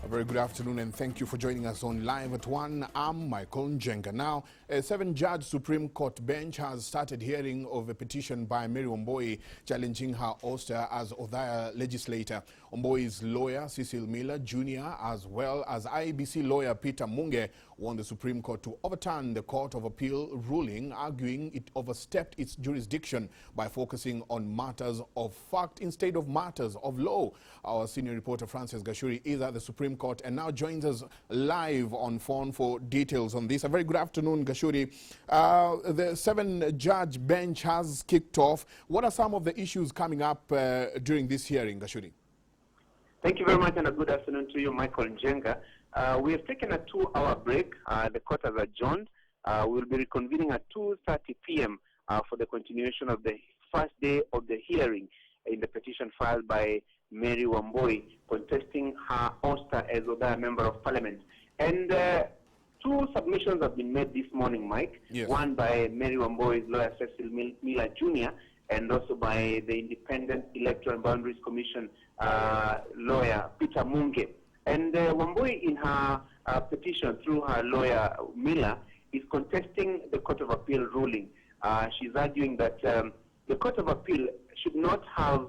A very good afternoon and thank you for joining us on Live at 1. I'm Michael Njenga. Now, a 7-judge Supreme Court bench has started hearing of a petition by Mary Wambui challenging her ouster as Othaya legislator. Wambui's lawyer, Cecil Miller Jr., as well as IEBC lawyer Peter Munge, want the Supreme Court to overturn the Court of Appeal ruling, arguing it overstepped its jurisdiction by focusing on matters of fact instead of matters of law. Our senior reporter Francis Gashuri is at the Supreme Court and now joins us live on phone for details on this. A very good afternoon, Gashuri. The 7-judge bench has kicked off. What are some of the issues coming up during this hearing, Gashuri? Thank you very much and a good afternoon to you, Michael Njenga. We have taken a 2-hour break. The court has adjourned. We will be reconvening at 2:30 p.m. For the continuation of the first day of the hearing in the petition filed by Mary Wambui contesting her ouster as Othaya Member of Parliament. And 2 submissions have been made this morning, Mike. Yes. One by Mary Wambui's lawyer, Cecil Miller Jr., and also by the Independent Electoral and Boundaries Commission lawyer, Peter Munge. And Wambui, in her petition through her lawyer, Miller, is contesting the Court of Appeal ruling. She's arguing that the Court of Appeal should not have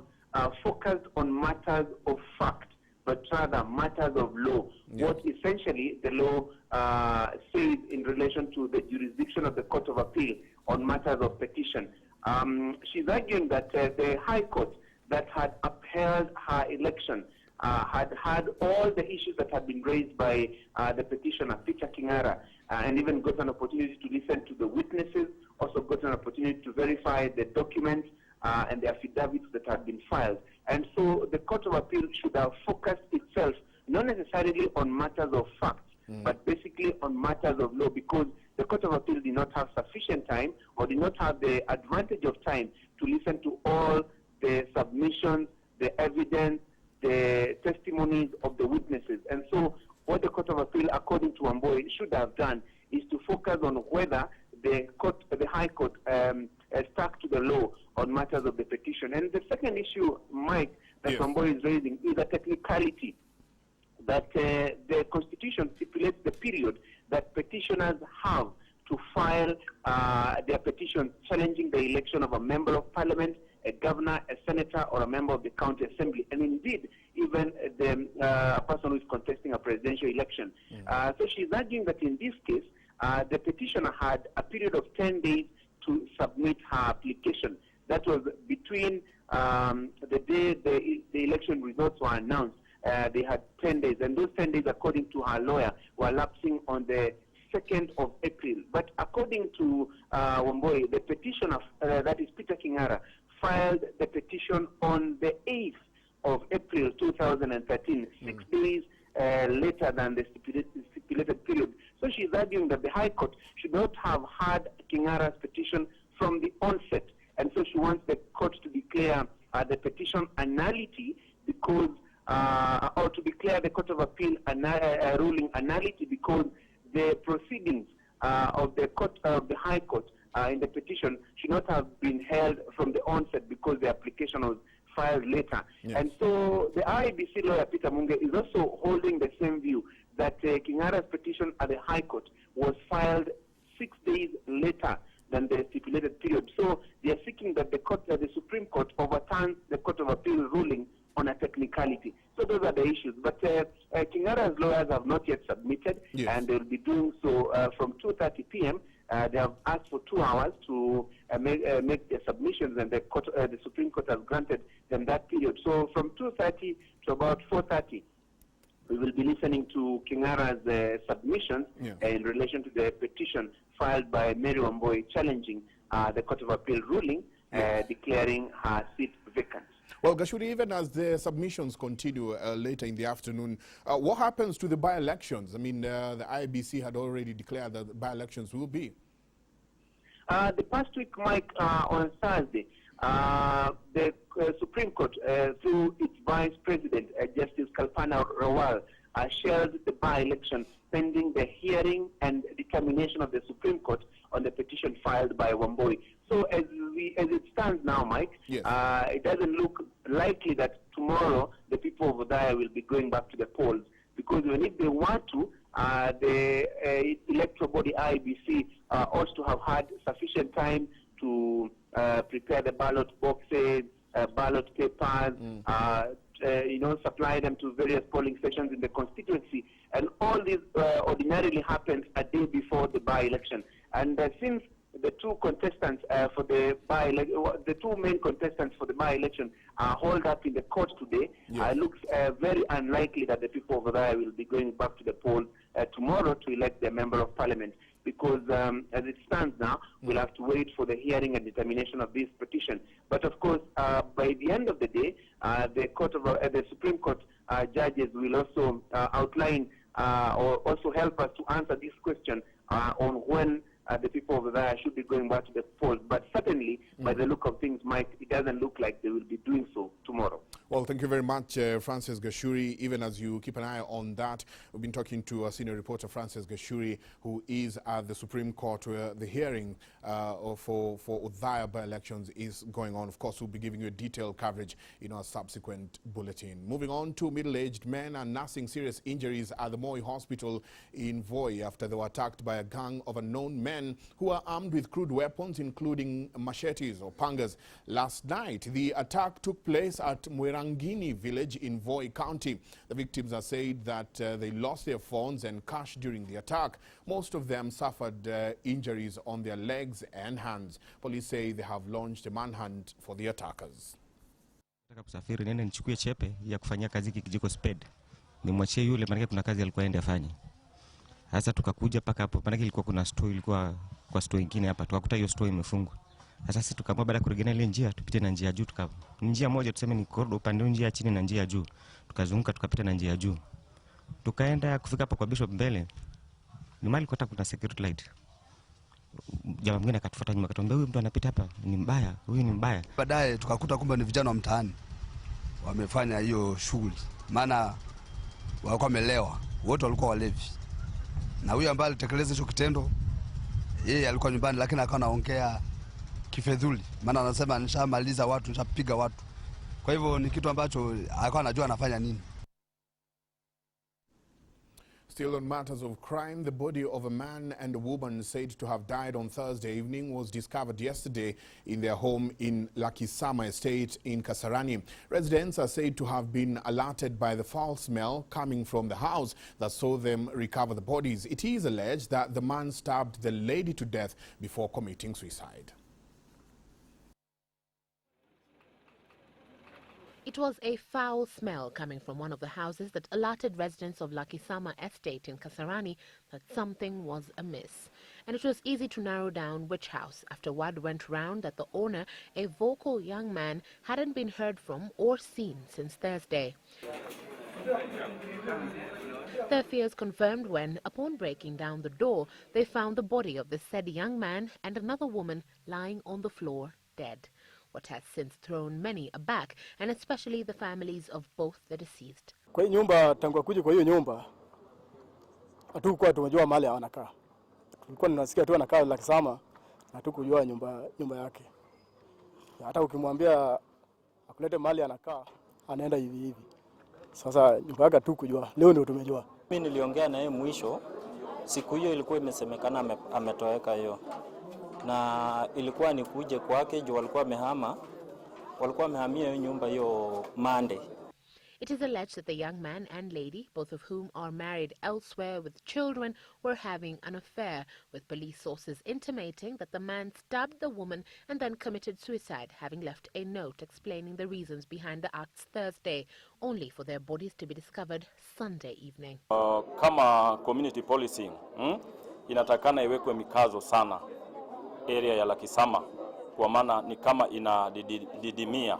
focused on matters of fact, but rather matters of law. Yes. What essentially the law says in relation to the jurisdiction of the Court of Appeal on matters of petition. She's arguing that the High Court that had upheld her election had had all the issues that had been raised by the petitioner, Peter Kingara, and even got an opportunity to listen to the witnesses, also got an opportunity to verify the documents and the affidavits that had been filed. And so the Court of Appeal should have focused itself not necessarily on matters of fact, but basically on matters of law, because the Court of Appeal did not have sufficient time or did not have the advantage of time to listen to all the submissions, the evidence, the testimonies of the witnesses. And so what the Court of Appeal, according to Wambui, should have done is to focus on whether the High Court stuck to the law on matters of the petition. And the second issue, Mike, that yes, Wambui is raising is a technicality that the Constitution stipulates the period that petitioners have to file their petition challenging the election of a member of Parliament, a governor, a senator, or a member of the county assembly, and indeed even a person who is contesting a presidential election. So she's arguing that in this case, the petitioner had a period of 10 days to submit her application. That was between the day the election results were announced. They had 10 days, and those 10 days, according to her lawyer, were lapsing on the 2nd of April. But according to Wambui, the petitioner, that is Peter Kingara, filed the petition on the 8th of April 2013, 6 days later than the stipulated period. So she's arguing that the High Court should not have had Kingara's petition from the onset, and so she wants the court to declare the petition annulity because, or to declare the Court of Appeal ruling annulity because the proceedings of the High Court in the petition should not have been held from the onset because the application was filed later. Yes. And so the IEBC lawyer, Peter Munge, is also holding the same view that Kingara's petition at the High Court was filed 6 days later than the stipulated period. So they are seeking that the Supreme Court overturns the Court of Appeal ruling on a technicality. So those are the issues. But Kingara's lawyers have not yet submitted, yes, and they will be doing so from 2:30 p.m. They have asked for 2 hours to make their submissions, and the Supreme Court has granted them that period. So from 2:30 to about 4:30, we will be listening to Kingara's submissions, yeah, in relation to the petition filed by Mary Wambui challenging the Court of Appeal ruling, declaring her seat vacant. Well, Gashuri, even as the submissions continue later in the afternoon, what happens to the by-elections? I mean, the IBC had already declared that the by-elections will be. The past week, Mike, on Thursday, the Supreme Court, through its Vice President, Justice Kalpana Rawal, shared the by-election pending the hearing and determination of the Supreme Court on the petition filed by Wambui. So as it stands now, Mike, yes, it doesn't look likely that tomorrow the people of Othaya will be going back to the polls, because if they want to, the electoral body IBC ought to have had sufficient time to prepare the ballot boxes, ballot papers, supply them to various polling stations in the constituency. And all this ordinarily happens a day before the by-election. And since the two contestants for the two main contestants for the by-election are hauled up in the court today, it looks very unlikely that the people over there will be going back to the polls tomorrow to elect their member of parliament. Because as it stands now, we'll have to wait for the hearing and determination of this petition. But of course, by the end of the day, the Supreme Court judges will also outline or also help us to answer this question on when the people over there should be going back to the polls. But certainly, by the look of things, Mike, it doesn't look like they will be doing so tomorrow. Well, thank you very much, Francis Gashuri. Even as you keep an eye on that, we've been talking to a senior reporter, Francis Gashuri, who is at the Supreme Court where the hearing for Udhaya by-elections is going on. Of course, we'll be giving you a detailed coverage in our subsequent bulletin. Moving on, two middle-aged men are nursing serious injuries at the Moi Hospital in Voi after they were attacked by a gang of unknown men who are armed with crude weapons, including machetes or pangas. Last night, the attack took place at Mwerangini village in Voi County. The victims are said that they lost their phones and cash during the attack. Most of them suffered injuries on their legs and hands. Police say they have launched a manhunt for the attackers. Kusafiri nene nichukue chepe ya kufanyia kazi kijiko sped. Nimwachie yule maana kuna kazi alikuwa aende afanye. Sasa tukakuja paka hapo maana ilikuwa kuna store, ilikuwa kwa store nyingine hapa. Tukakuta hiyo store imefungwa. Sasa sisi tukaamua baada kuregena ile njia tupite na njia juu, njia moja tuseme ni corridor upande njia chini na njia juu. Tukazunguka tukapita na njia juu. Tukaenda kufika hapo kwa Bishop mbele. Ni mali kwa kuna security light. Jamaa mwingine akatufuata nyuma akatuambia huyu mtu anapita hapa ni mbaya, huyu ni mbaya. Baadaye tukakuta kumbe ni vijana wa mtaani wamefanya hiyo shughuli. Maana walikuwa wamelewa, wote walikuwa walevi. Na huyu ambaye alitekeleza hicho kitendo yeye alikuwa nyumbani, lakini akawa anaongea kifedhuli. Maana anasema nishamaliza watu, nishapiga watu. Kwa hivyo ni kitu ambacho alikuwa anajua anafanya nini. Still on matters of crime, the body of a man and a woman said to have died on Thursday evening was discovered yesterday in their home in Lakisama Estate in Kasarani. Residents are said to have been alerted by the foul smell coming from the house that saw them recover the bodies. It is alleged that the man stabbed the lady to death before committing suicide. It was a foul smell coming from one of the houses that alerted residents of Lakisama Estate in Kasarani that something was amiss. And it was easy to narrow down which house after word went round that the owner, a vocal young man, hadn't been heard from or seen since Thursday. Their fears confirmed when, upon breaking down the door, they found the body of the said young man and another woman lying on the floor, dead. What has since thrown many aback, and especially the families of both the deceased. Kwa hiyo nyumba, tangu kuja kwa hiyo nyumba, hatukuwa tumejua mahali anakaa. Tulikuwa tunasikia tu anakaa Lakisama, na hatukujua nyumba yake. Hata ukimwambia akulete mahali anakaa, anaenda hivi hivi. Sasa nyumba yake hatukujua. Leo ndio tumejua. Mimi niliongea na yeye mwisho. Siku hiyo ilikuwa imesemekana ametoweka hiyo. Na ilikuwa ni kuje kwake juu walikuwa wamehamia hiyo nyumba hiyo Monday. It is alleged that the young man and lady, both of whom are married elsewhere with children, were having an affair, with police sources intimating that the man stabbed the woman and then committed suicide, having left a note explaining the reasons behind the acts Thursday, only for their bodies to be discovered Sunday evening. Kama community policing, inatakana iwekwe mikazo sana area ya Lakisama, kwa maana ni kama inadidimia.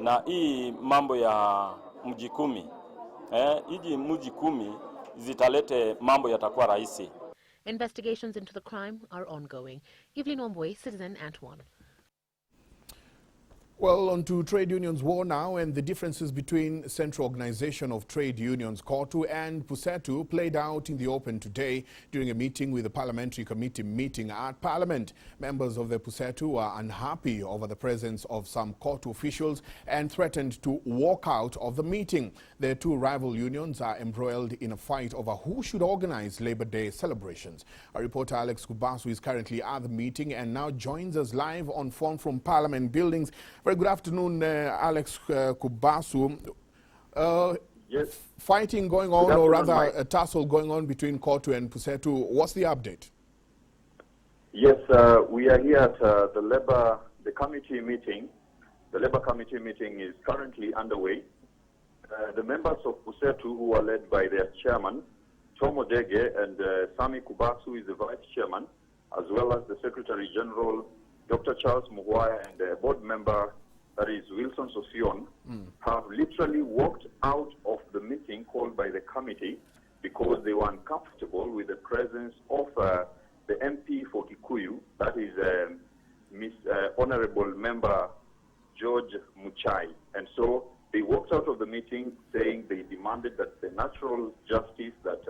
Na hii mambo ya mji 10, hiji mji 10 zitalete mambo yatakuwa rahisi. Investigations into the crime are ongoing. Evelyn Wambui, Citizen at 1. Well, on to trade unions war now, and the differences between Central Organization of Trade Unions, COTU, and PUSETU played out in the open today during a meeting with the Parliamentary Committee meeting at Parliament. Members of the PUSETU are unhappy over the presence of some COTU officials and threatened to walk out of the meeting. The two rival unions are embroiled in a fight over who should organize Labor Day celebrations. Our reporter Alex Kubasu is currently at the meeting and now joins us live on phone from Parliament buildings. Very good afternoon, Alex Kubasu. Yes. Fighting going on, or rather a tussle going on between COTU and PUSETU. What's the update? Yes, we are here at the Labour Committee meeting. The Labour Committee meeting is currently underway. The members of PUSETU, who are led by their chairman, Tom Odege, and Sami Kubasu, who is the vice chairman, as well as the Secretary General, Dr. Charles Muhwaya, and a board member, that is Wilson Sosion, have literally walked out of the meeting called by the committee because they were uncomfortable with the presence of the MP for Kikuyu, that is Honorable Member George Muchai. And so they walked out of the meeting saying they demanded that the natural justice that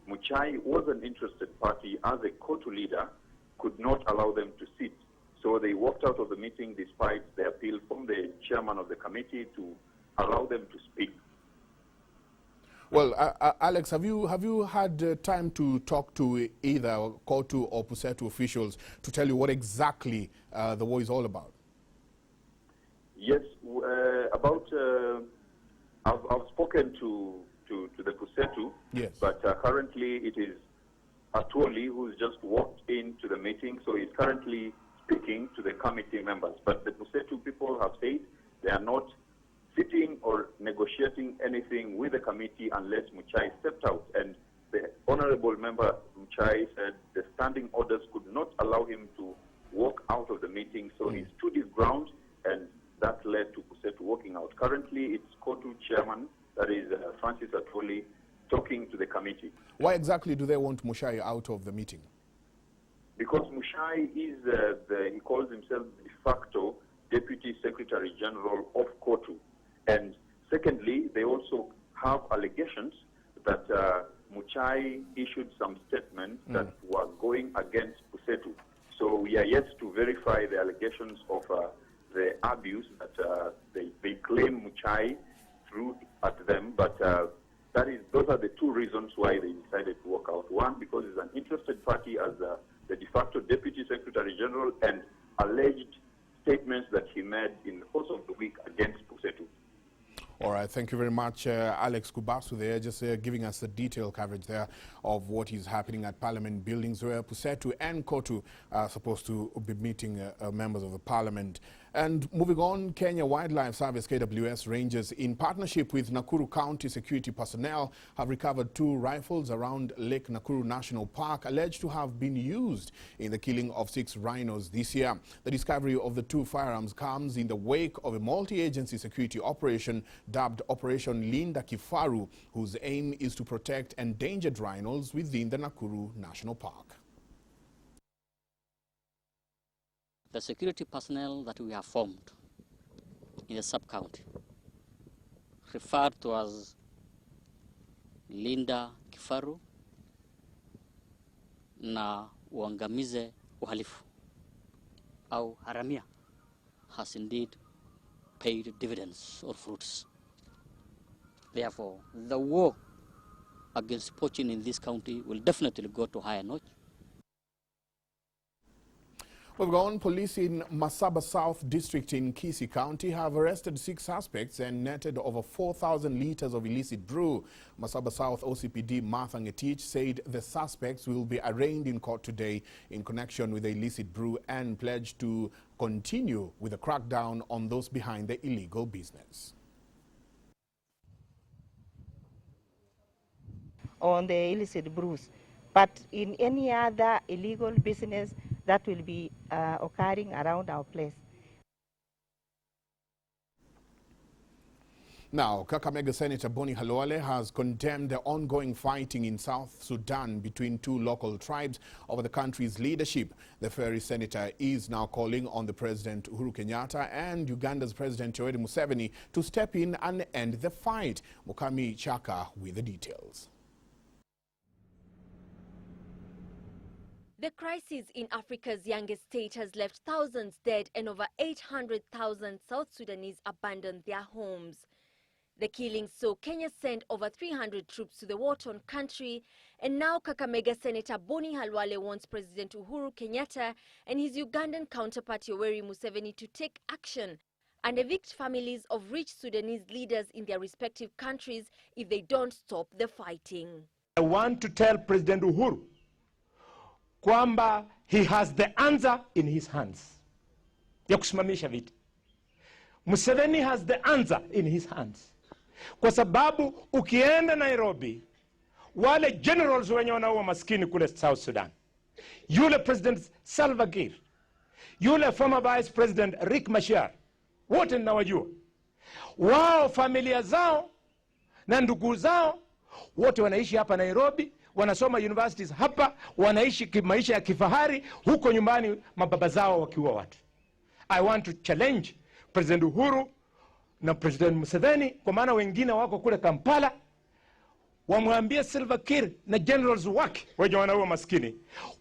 Muchai was an interested party as a COTU leader could not allow them to sit. So they walked out of the meeting despite the appeal from the chairman of the committee to allow them to speak. Well, Alex, have you had time to talk to either COTU or PUSETU officials to tell you what exactly the war is all about? Yes, I've spoken to the PUSETU, yes, but currently it is Atwoli who's just walked into the meeting, so he's currently speaking to the committee members. But the PUSETU people have said they are not sitting or negotiating anything with the committee unless Muchai stepped out. And the Honorable Member Muchai said the standing orders could not allow him to walk out of the meeting, so he stood his ground, and that led to PUSETU walking out. Currently, it's COTU chairman, that is Francis Atwoli, talking to the committee. Why exactly do they want Muchai out of the meeting? Because Muchai is, he calls himself de facto Deputy Secretary General of COTU. And secondly, they also have allegations that Muchai issued some statements that were going against PUSETU. So we are yet to verify the allegations of the abuse that they claim Muchai threw at them, but those are the two reasons why they decided to walk out. One, because it's an interested party as the de facto Deputy Secretary General, and alleged statements that he made in the course of the week against PUSETU. All right, thank you very much, Alex Kubasu there, just giving us the detailed coverage there of what is happening at Parliament buildings, where PUSETU and COTU are supposed to be meeting members of the Parliament. And moving on, Kenya Wildlife Service KWS Rangers, in partnership with Nakuru County security personnel, have recovered 2 rifles around Lake Nakuru National Park, alleged to have been used in the killing of 6 rhinos this year. The discovery of the 2 firearms comes in the wake of a multi-agency security operation dubbed Operation Linda Kifaru, whose aim is to protect endangered rhinos within the Nakuru National Park. The security personnel that we have formed in the sub-county, referred to as Linda Kifaru na uangamize uhalifu au haramia, has indeed paid dividends or fruits. Therefore, the war against poaching in this county will definitely go to higher notch. We've gone. Police in Masaba South District in Kisii County have arrested 6 suspects and netted over 4,000 liters of illicit brew. Masaba South OCPD Martha Ngetich said the suspects will be arraigned in court today in connection with the illicit brew and pledged to continue with a crackdown on those behind the illegal business. On the illicit brews, but in any other illegal business that will be occurring around our place. Now, Kakamega Senator Boni Halwale has condemned the ongoing fighting in South Sudan between two local tribes over the country's leadership. The fiery senator is now calling on the President Uhuru Kenyatta and Uganda's President Yoweri Museveni to step in and end the fight. Mukami Chaka with the details. The crisis in Africa's youngest state has left thousands dead and over 800,000 South Sudanese abandoned their homes. The killings saw Kenya send over 300 troops to the war-torn country, and now Kakamega Senator Boni Halwale wants President Uhuru Kenyatta and his Ugandan counterpart Yoweri Museveni to take action and evict families of rich Sudanese leaders in their respective countries if they don't stop the fighting. I want to tell President Uhuru kwamba he has the answer in his hands ya kusimamisha vita. Museveni has the answer in his hands. Kwa sababu ukienda Nairobi, wale generals wenye wanaua maskini kule South Sudan, yule President Salva Kiir, yule former Vice President Riek Machar, wote ninawajua. Wao familia zao na ndugu zao wote wanaishi hapa Nairobi, wanasoma universities hapa, wanaishi maisha ya kifahari huko nyumbani mababa zao wakiua watu. I want to challenge President Uhuru na President Museveni, kwa maana wengine wako kule Kampala, wamwambie Salva Kiir na generals wake wenye wanaua maskini,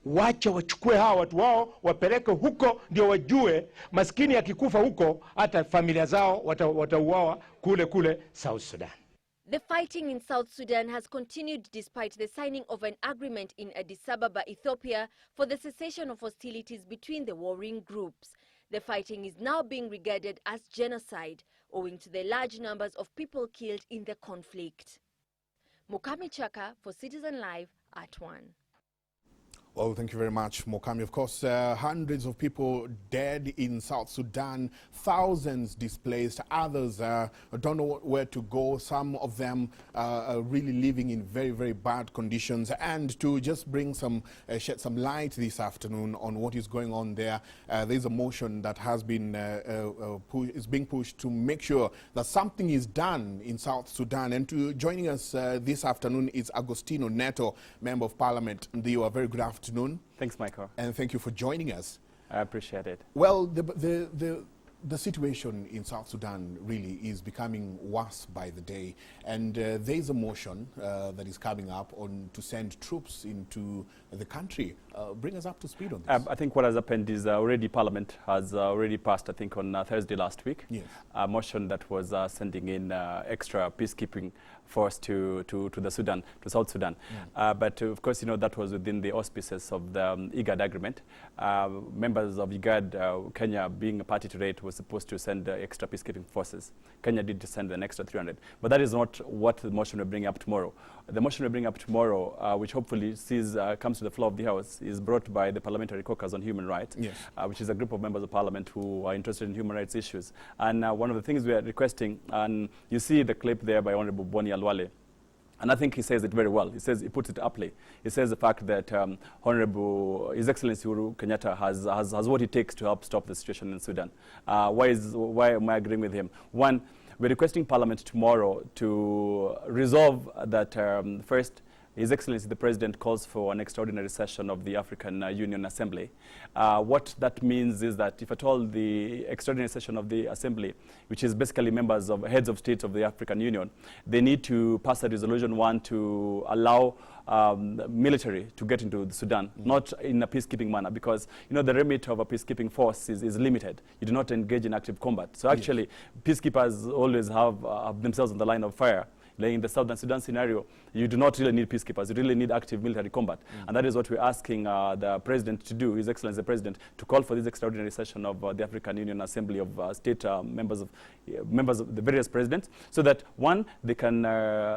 wacha wachukue hawa watu wao wapeleke huko, ndio wajue maskini akikufa huko hata familia zao watauawa kule South Sudan. The fighting in South Sudan has continued despite the signing of an agreement in Addis Ababa, Ethiopia, for the cessation of hostilities between the warring groups. The fighting is now being regarded as genocide, owing to the large numbers of people killed in the conflict. Mukami Chaka for Citizen Live at 1. Well, thank you very much, Mokami. Of course, hundreds of people dead in South Sudan, thousands displaced, others don't know where to go. Some of them are really living in very, very bad conditions. And to just bring some, shed some light this afternoon on what is going on there, there's a motion that has been is being pushed to make sure that something is done in South Sudan. And joining us this afternoon is Agostino Neto, Member of Parliament. You are very good afternoon. Thanks, Michael. And thank you for joining us. I appreciate it. Well, the situation in South Sudan really is becoming worse by the day, and there is a motion that is coming up to send troops into the country. Bring us up to speed on this. I think what has happened is already Parliament has already passed, I think on Thursday last week, yes, a motion that was sending in extra peacekeeping force to South Sudan. Yeah. But of course, you know, that was within the auspices of the IGAD agreement. Members of IGAD, Kenya being a party to it, was supposed to send extra peacekeeping forces. Kenya did send an extra 300. But that is not what the motion will bring up tomorrow. The motion will bring up tomorrow, which hopefully comes to the floor of the House, is brought by the Parliamentary Caucus on Human Rights, yes, which is a group of members of Parliament who are interested in human rights issues. And one of the things we are requesting, and you see the clip there by Honorable Boni Halwale, and I think he says it very well. He puts it aptly. He says the fact that His Excellency Uhuru Kenyatta has what it takes to help stop the situation in Sudan. Why am I agreeing with him? One, we're requesting Parliament tomorrow to resolve that first, His Excellency the President calls for an extraordinary session of the African Union Assembly. What that means is that if at all the extraordinary session of the Assembly, which is basically heads of state of the African Union, they need to pass a resolution to allow military to get into Sudan, not in a peacekeeping manner, because you know the remit of a peacekeeping force is limited. You do not engage in active combat. So actually, peacekeepers always have themselves on the line of fire. Like in the Southern Sudan scenario, you do not really need peacekeepers. You really need active military combat. And that is what we're asking the President to do, His Excellency the President, to call for this extraordinary session of the African Union Assembly of state members of the various presidents, so that, one, they can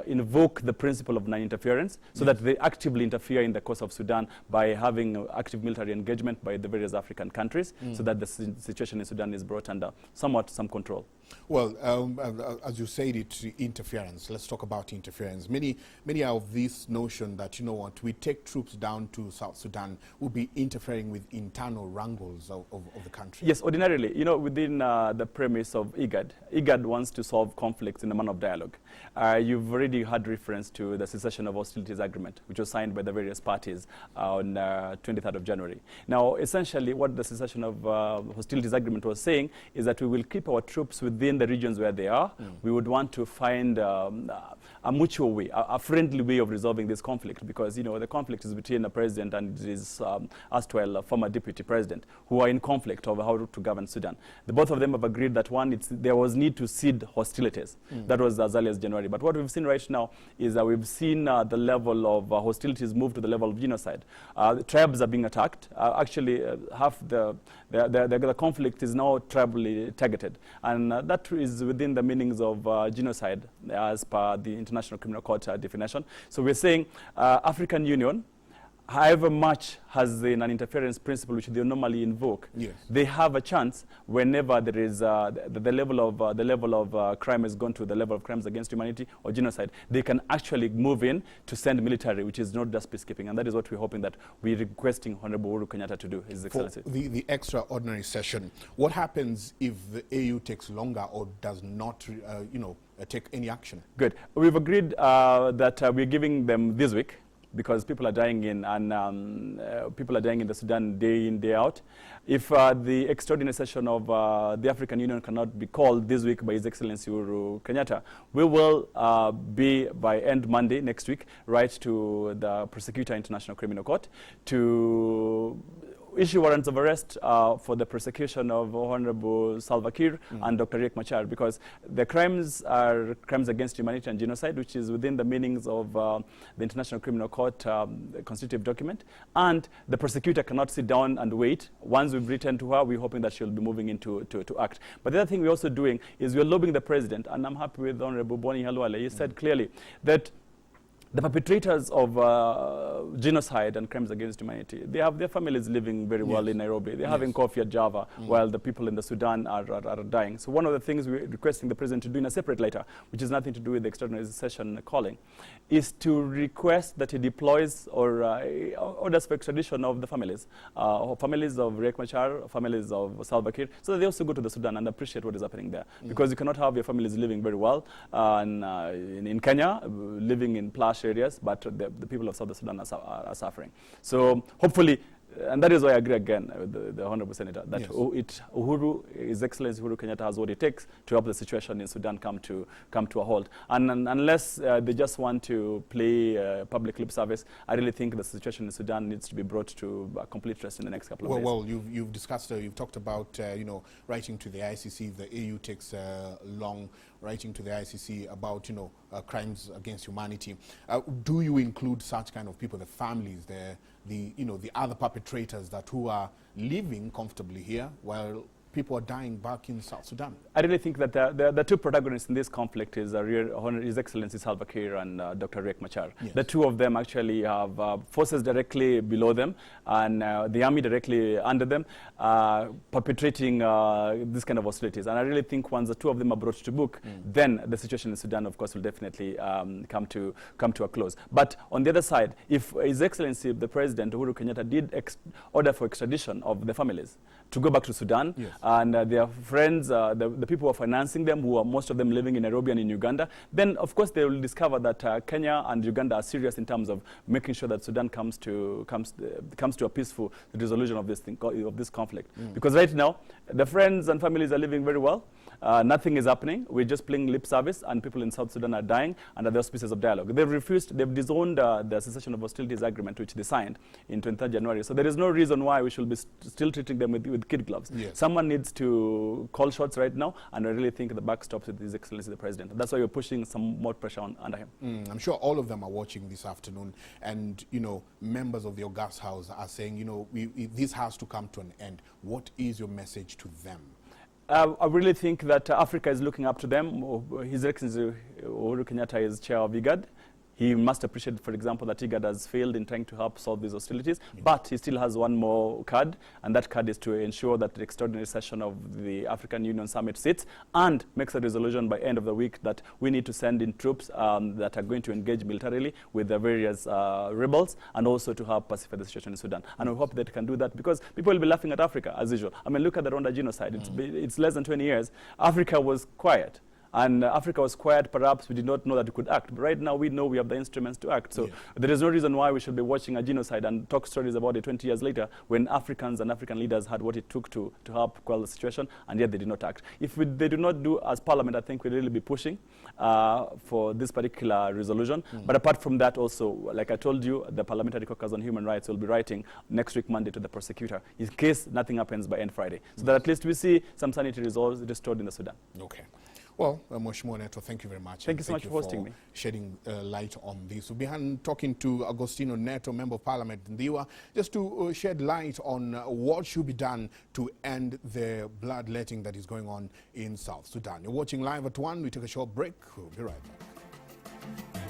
invoke the principle of non-interference, so that they actively interfere in the course of Sudan by having active military engagement by the various African countries, so that the situation in Sudan is brought under some control. Well, as you said, it interference. Let's talk about interference. Many of this notion that, you know what, we take troops down to South Sudan will be interfering with internal wrangles of the country. Yes, ordinarily, you know, within the premise of IGAD wants to solve conflicts in a manner of dialogue. You've already had reference to the cessation of hostilities agreement, which was signed by the various parties on 23rd of January. Now, essentially, what the cessation of hostilities agreement was saying is that we will keep our troops within the regions where they are. We would want to find a mutual way, a friendly way of resolving this conflict, because, you know, the conflict is between the president and his erstwhile former deputy president, who are in conflict over how to govern Sudan. The both of them have agreed that there was need to cede hostilities. That was as early as January. But what we've seen right now is that we've seen the level of hostilities move to the level of genocide. Tribes are being attacked. Actually, half the conflict is now tribally targeted. And that is within the meanings of genocide as per the International Criminal Court definition. So we're saying African Union, however much has an interference principle which they normally invoke, yes, they have a chance whenever there is the level of crime has gone to the level of crimes against humanity or genocide, they can actually move in to send military, which is not just peacekeeping. And that is what we're hoping that we're requesting Honorable Uhuru Kenyatta to do, His Excellency. For the extraordinary session, what happens if the AU takes longer or does not, take any action? Good. We've agreed that we're giving them this week, because people are dying in the Sudan day in, day out. If the extraordinary session of the African Union cannot be called this week by His Excellency Uhuru Kenyatta, we will be by end Monday next week, right to the Prosecutor International Criminal Court to issue warrants of arrest for the prosecution of Honorable Salva Kiir and Dr. Riek Machar, because the crimes are crimes against humanity and genocide, which is within the meanings of the International Criminal Court constitutive document. And the prosecutor cannot sit down and wait. Once we've written to her, we're hoping that she'll be moving into to act. But the other thing we're also doing is we're lobbying the president, and I'm happy with Honorable Boni Halwale. He said clearly that the perpetrators of genocide and crimes against humanity, they have their families living very well in Nairobi. They're having coffee at Java while the people in the Sudan are dying. So one of the things we're requesting the president to do in a separate letter, which has nothing to do with the extraordinary session calling, is to request that he deploys or orders for extradition of the families of Riek Machar, families of Salva Kiir, so that they also go to the Sudan and appreciate what is happening there. Because you cannot have your families living very well in Kenya, living in plush areas, but the people of South Sudan are suffering. So hopefully, and that is why I agree again with the Honorable Senator, that His Excellency Uhuru Kenyatta has what it takes to help the situation in Sudan come to a halt. And unless they just want to play public lip service, I really think the situation in Sudan needs to be brought to a complete rest in the next couple of days. Well, you've discussed, you've talked about, writing to the ICC. If the AU takes long, writing to the ICC about, crimes against humanity. Do you include such kind of people, the families, the other perpetrators who are living comfortably here while people are dying back in South Sudan? I really think that the two protagonists in this conflict is His Excellency Salva Kiir and Dr. Riek Machar. Yes. The two of them actually have forces directly below them and the army directly under them, perpetrating this kind of hostilities. And I really think once the two of them are brought to book, then the situation in Sudan, of course, will definitely come to a close. But on the other side, if His Excellency the President Uhuru Kenyatta did order for extradition of the families to go back to Sudan, and their friends, the people who are financing them, who are most of them living in Nairobi and in Uganda, then of course they will discover that Kenya and Uganda are serious in terms of making sure that Sudan comes to a peaceful resolution of this conflict. Because right now, the friends and families are living very well. Nothing is happening. We're just playing lip service, and people in South Sudan are dying under the auspices of dialogue. They've disowned the cessation of hostilities agreement, which they signed in 23rd January. So there is no reason why we should be still treating them with kid gloves. Yes. Someone needs to call shots right now, and I really think the buck stops with His Excellency the President. That's why we're pushing some more pressure under him. I'm sure all of them are watching this afternoon, and members of the August House are saying, this has to come to an end. What is your message to them? I really think that Africa is looking up to them. His Excellency Uhuru Kenyatta is chair of IGAD. He must appreciate, for example, that IGAD has failed in trying to help solve these hostilities, but he still has one more card, and that card is to ensure that the extraordinary session of the African Union Summit sits and makes a resolution by end of the week that we need to send in troops that are going to engage militarily with the various rebels, and also to help pacify the situation in Sudan. And we hope that it can do that, because people will be laughing at Africa, as usual. I mean, look at the Rwanda genocide. It's less than 20 years. Africa was quiet. And Africa was quiet, perhaps we did not know that we could act. But right now we know we have the instruments to act. So there is no reason why we should be watching a genocide and talk stories about it 20 years later, when Africans and African leaders had what it took to help quell the situation, and yet they did not act. If they do not do as Parliament, I think we'll really be pushing for this particular resolution. But apart from that also, like I told you, the Parliamentary Caucus on Human Rights will be writing next week Monday to the prosecutor, in case nothing happens by end Friday. So that at least we see some sanity restored in the Sudan. Okay. Well, Mheshimiwa Neto, thank you very much. Thank you so much for hosting me. Shedding light on this. We'll be talking to Agostino Neto, Member of Parliament in Ndiwa, just to shed light on what should be done to end the bloodletting that is going on in South Sudan. You're watching Live at 1. We take a short break. We'll be right back.